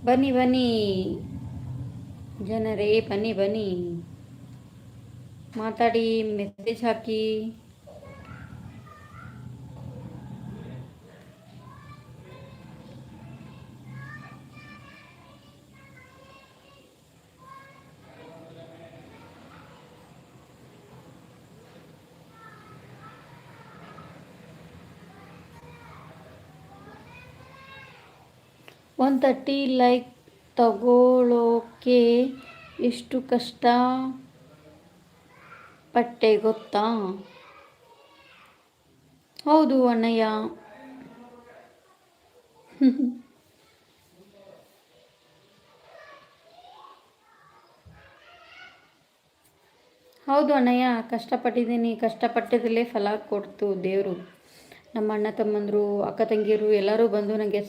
ಬನ್ನಿ ಬನ್ನಿ ಜನರೇ, ಬನ್ನಿ ಬನ್ನಿ, ಮಾತಾಡಿ, ಮೆಸೇಜ್ ಹಾಕಿ. 130 ಲೈಕ್ ತಗೊಳ್ಳೋಕೆ ಎಷ್ಟು ಕಷ್ಟ ಪಟ್ಟೆ ಗೊತ್ತಾ? ಹೌದು ಅಣ್ಣಯ್ಯ. ಹೌದು ಅಣ್ಣಯ್ಯ, ಕಷ್ಟಪಟ್ಟಿದ್ದೀನಿ. ಕಷ್ಟಪಟ್ಟಿದ್ದಲ್ಲೇ ಫಲ ಕೊಡ್ತು ದೇವರು. ನಮ್ಮ ಅಣ್ಣ ತಮ್ಮಂದರು, ಅಕ್ಕ ತಂಗಿಯರು ಎಲ್ಲರೂ ಬಂದು ನನಗೆ